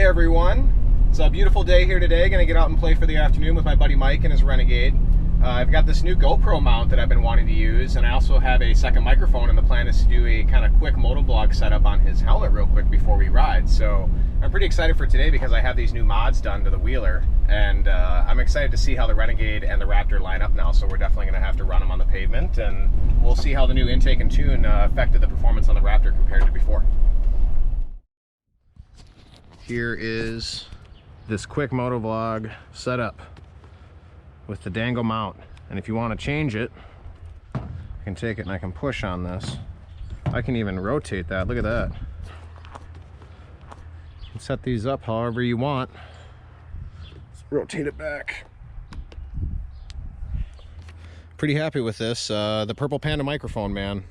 everyone. It's a beautiful day here today. Gonna get out and play for the afternoon with my buddy Mike and his Renegade. I've got this new GoPro mount that I've been wanting to use, and I also have a second microphone, and the plan is to do a kind of quick motovlog setup on his helmet real quick before we ride. So I'm pretty excited for today because I have these new mods done to the wheeler, and I'm excited to see how the Renegade and the Raptor line up now. So we're definitely gonna have to run them on the pavement, and we'll see how the new intake and tune affected the performance on the Raptor compared to before. Here is this quick motovlog setup with the Dango mount, and if you want to change it, I can take it and I can push on this. I can even rotate that. Look at that. You can set these up however you want. Let's rotate it back. Pretty happy with this. The Purple Panda Microphone, man.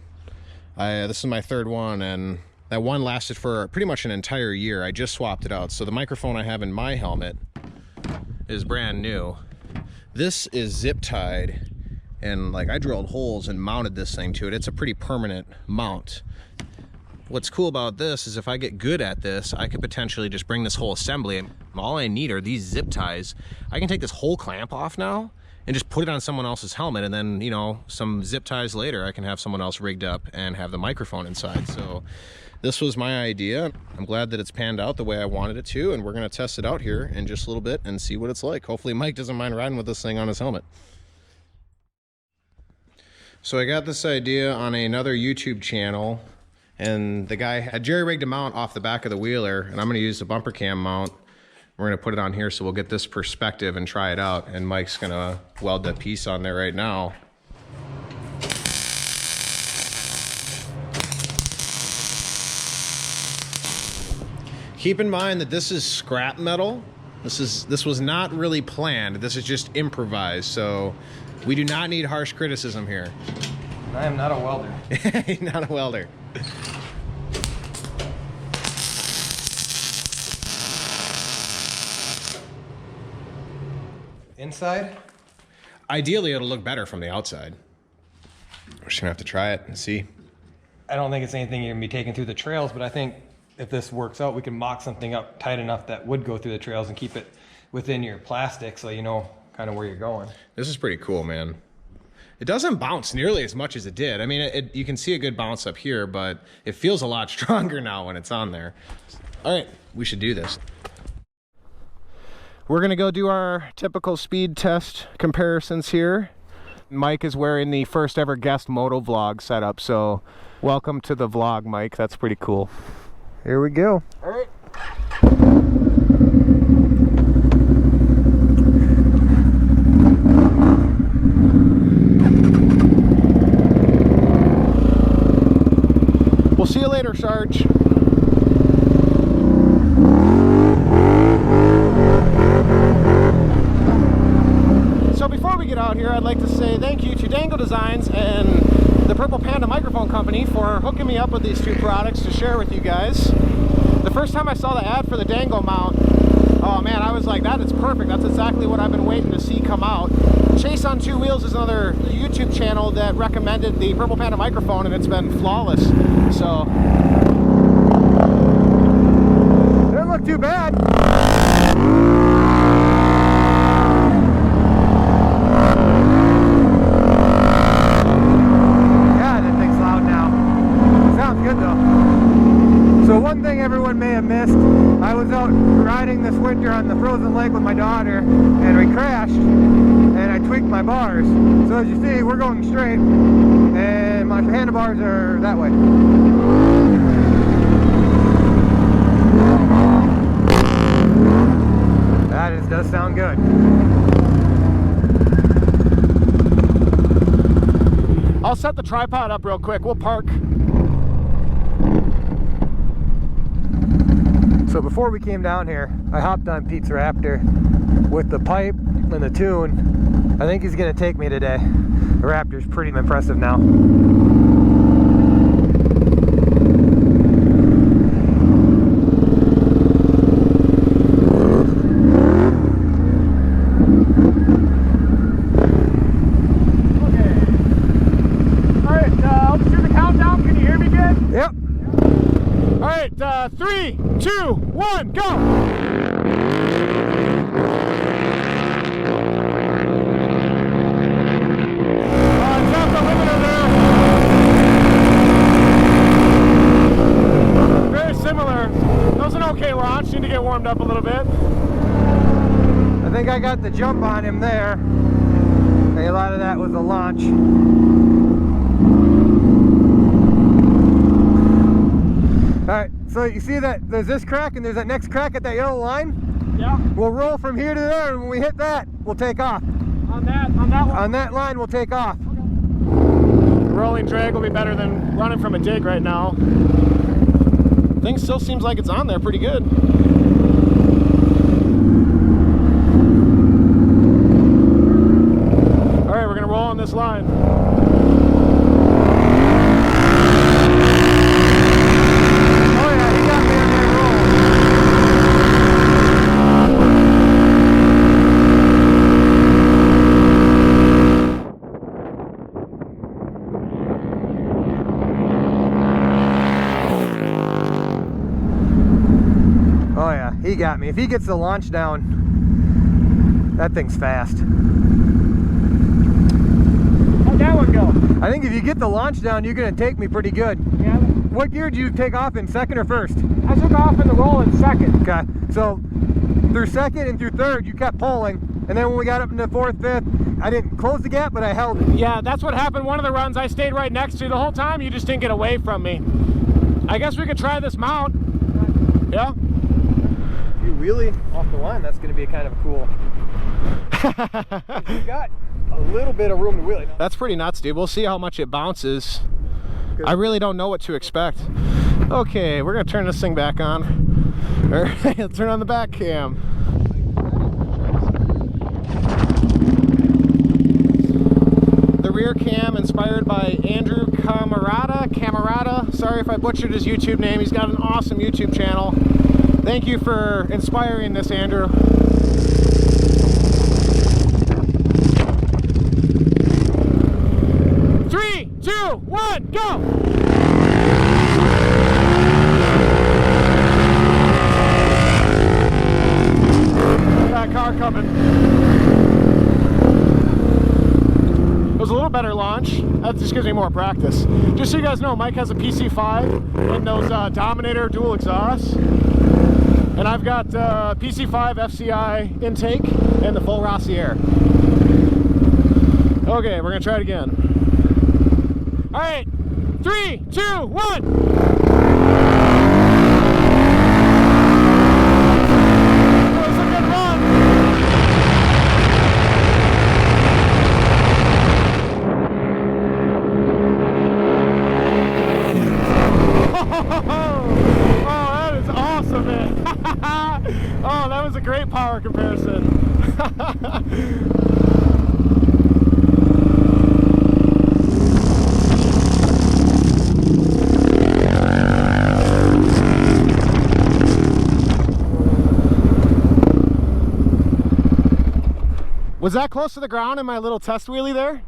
This is my third one, and that one lasted for pretty much an entire year. I just swapped it out. So the microphone I have in my helmet is brand new. This is zip tied, and like I drilled holes and mounted this thing to it. It's a pretty permanent mount. What's cool about this is if I get good at this, I could potentially just bring this whole assembly, and all I need are these zip ties. I can take this whole clamp off now and just put it on someone else's helmet, and then, you know, some zip ties later, I can have someone else rigged up and have the microphone inside. So this was my idea. I'm glad that it's panned out the way I wanted it to, and we're gonna test it out here in just a little bit and see what it's like. Hopefully Mike doesn't mind riding with this thing on his helmet. So I got this idea on another YouTube channel, and the guy had jerry-rigged a mount off the back of the wheeler, and I'm gonna use the bumper cam mount. We're gonna put it on here so we'll get this perspective and try it out, and Mike's gonna weld that piece on there right now. Keep in mind that this is scrap metal. This was not really planned. This is just improvised, so we do not need harsh criticism here. I am not a welder. Not a welder. Inside? Ideally, it'll look better from the outside. We're just gonna have to try it and see. I don't think it's anything you're gonna be taking through the trails, but I think if this works out, we can mock something up tight enough that would go through the trails and keep it within your plastic so you know kind of where you're going. This is pretty cool, man. It doesn't bounce nearly as much as it did. I mean, you can see a good bounce up here, but it feels a lot stronger now when it's on there. All right, we should do this. We're gonna go do our typical speed test comparisons here. Mike is wearing the first ever guest moto vlog setup, so welcome to the vlog, Mike. That's pretty cool. Here we go. All right. We'll see you later, Sarge. So before we get out here, I'd like to say thank you to Dango Designs and the Purple Panda Microphone Company for hooking me up with these two products to share with you guys. The first time I saw the ad for the Dango mount, oh man, I was like, that is perfect. That's exactly what I've been waiting to see come out. Chase on Two Wheels is another YouTube channel that recommended the Purple Panda microphone, and it's been flawless. So, didn't look too bad. One thing everyone may have missed, I was out riding this winter on the frozen lake with my daughter, and we crashed and I tweaked my bars. So as you see, we're going straight and my handlebars are that way. That does sound good. I'll set the tripod up real quick. We'll park. So before we came down here, I hopped on Pete's Raptor with the pipe and the tune. I think he's gonna take me today. The Raptor's pretty impressive now. 3, 2, 1, go! Drop the limiter there. Very similar. That was an okay launch. Need to get warmed up a little bit. I think I got the jump on him there. Okay, a lot of that was a launch. Alright, so you see that there's this crack and there's that next crack at that yellow line? Yeah. We'll roll from here to there, and when we hit that, we'll take off. On that one? On that line, we'll take off. Okay. Rolling drag will be better than running from a dig right now. Thing still seems like it's on there pretty good. All right, we're gonna roll on this line. Oh yeah, he got me on that roll. Oh yeah, he got me. If he gets the launch down, that thing's fast. How'd that one go? I think if you get the launch down, you're gonna take me pretty good. Yeah. What gear did you take off in, second or first? I took off in the roll in second. Okay, so through second and through third, you kept pulling, and then when we got up into fourth, fifth, I didn't close the gap, but I held it. Yeah, that's what happened. One of the runs I stayed right next to the whole time. You just didn't get away from me. I guess we could try this mount. Yeah. If you wheelie off the line, that's going to be kind of cool. You got a little bit of room to wheelie. That's pretty nuts, dude. We'll see how much it bounces. I really don't know what to expect. Okay, we're gonna turn this thing back on. All right, let's turn on the back cam. The rear cam inspired by Andrew Camarada. Sorry if I butchered his YouTube name. He's got an awesome YouTube channel. Thank you for inspiring this, Andrew. Three, two, one, go! That car coming. It was a little better launch. That just gives me more practice. Just so you guys know, Mike has a PC5 and those Dominator dual exhausts. And I've got PC5 FCI intake and the full Rossier. Okay, we're gonna try it again. All right, 3, 2, 1. That was a good run. Oh, that is awesome, man. Oh, that was a great power comparison. Was that close to the ground in my little test wheelie there?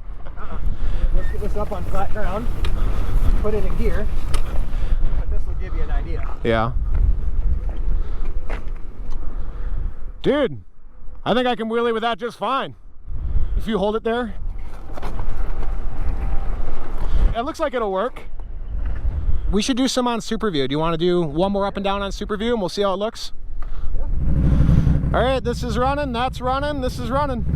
Let's get this up on flat ground, put it in gear, but this will give you an idea. Yeah. Dude, I think I can wheelie with that just fine. If you hold it there. It looks like it'll work. We should do some on super view. Do you want to do one more up and down on super view and we'll see how it looks? Yeah. All right, this is running, that's running, this is running.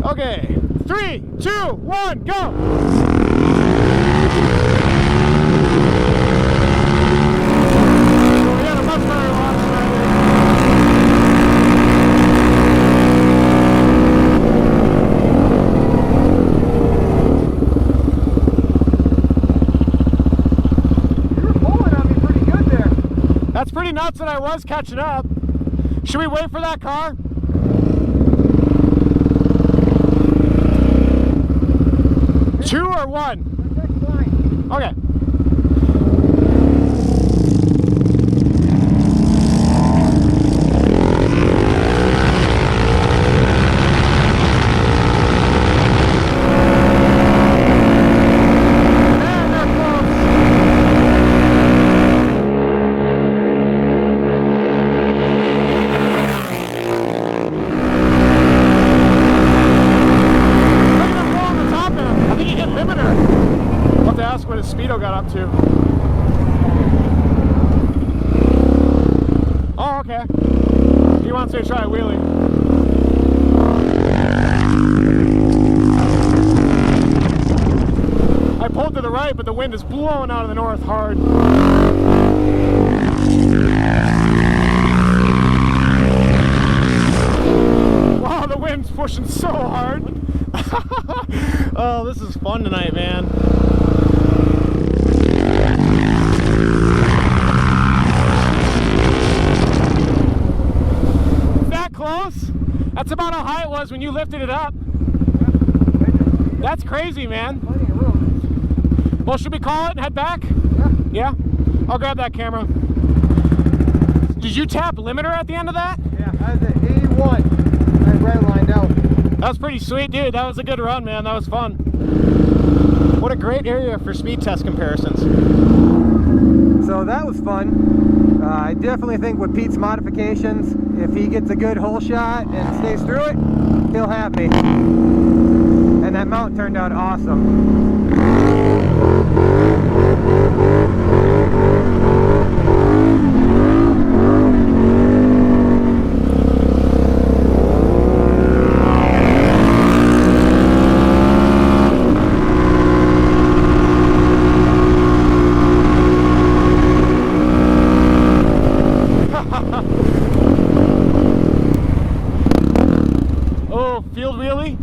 Okay, 3, 2, 1, go! We had a much better launch tonight. You were pulling on me pretty good there. That's pretty nuts that I was catching up. Should we wait for that car? Two or one? Okay. Man, Vito got up to. Oh, okay. He wants me to try a wheelie. I pulled to the right, but the wind is blowing out of the north hard. Wow, the wind's pushing so hard. Oh, this is fun tonight, man. Is that close? That's about how high it was when you lifted it up. That's crazy, man. Well, should we call it and head back? Yeah? I'll grab that camera. Did you tap limiter at the end of that? Yeah, I was at 81. I had red lined out. That was pretty sweet, dude. That was a good run, man. That was fun. What a great area for speed test comparisons. So that was fun. I definitely think with Pete's modifications, if he gets a good hole shot and stays through it, he'll have me. And that mount turned out awesome. Oh, field wheelie.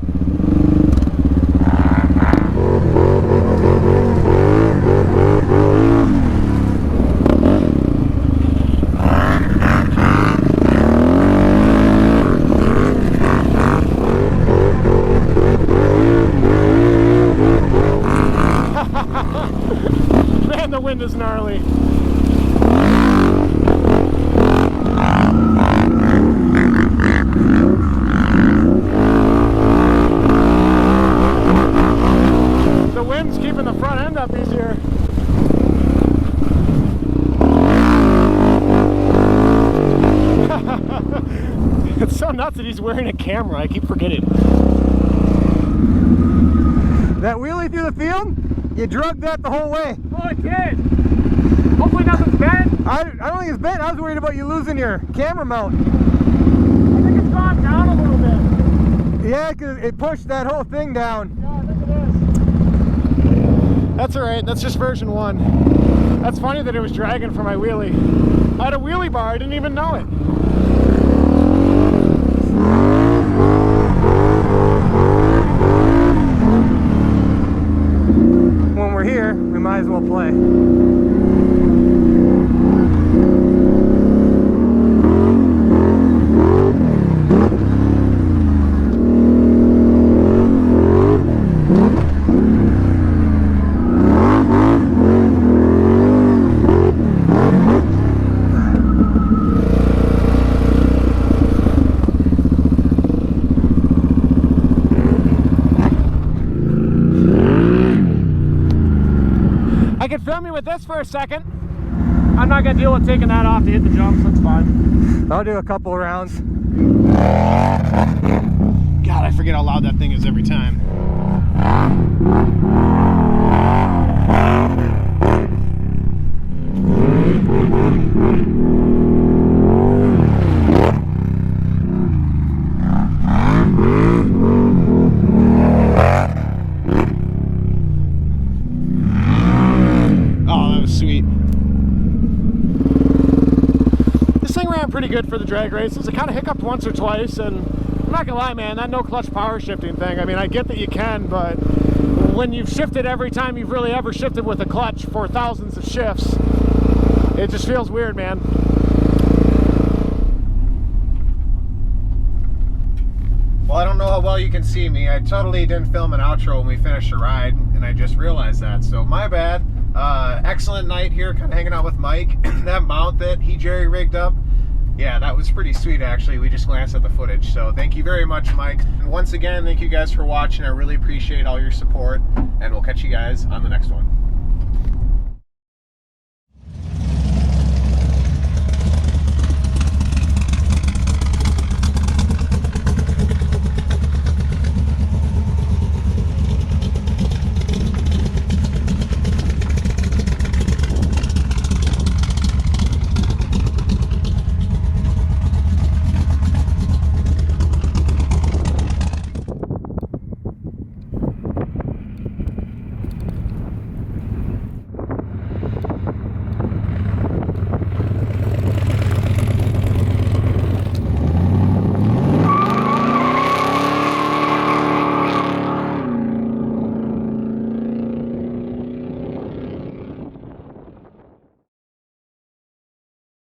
Man, the wind is gnarly. The wind's keeping the front end up easier. It's so nuts that he's wearing a camera. I keep forgetting. That wheelie through the field, you drugged that the whole way. Oh, it did. Hopefully nothing's bent. I don't think it's bent. I was worried about you losing your camera mount. I think it's gone down a little bit. Yeah, because it pushed that whole thing down. Yeah, I think it is. That's all right. That's just version 1. That's funny that it was dragging for my wheelie. I had a wheelie bar. I didn't even know it. When we're here, we might as well play. I can film you with this for a second. I'm not gonna deal with taking that off to hit the jumps. That's fine. I'll do a couple rounds. God, I forget how loud that thing is every time. Oh, that was sweet. This thing ran pretty good for the drag races. It kind of hiccuped once or twice, and I'm not gonna lie, man, that no clutch power shifting thing, I mean, I get that you can, but when you've shifted every time you've really ever shifted with a clutch for thousands of shifts, it just feels weird, man. Well, I don't know how well you can see me. I totally didn't film an outro when we finished the ride, and I just realized that, so my bad. Excellent night here, kind of hanging out with Mike. That mount that he jerry-rigged up, yeah, that was pretty sweet, actually. We just glanced at the footage, so thank you very much, Mike. And once again, thank you guys for watching. I really appreciate all your support, and we'll catch you guys on the next one.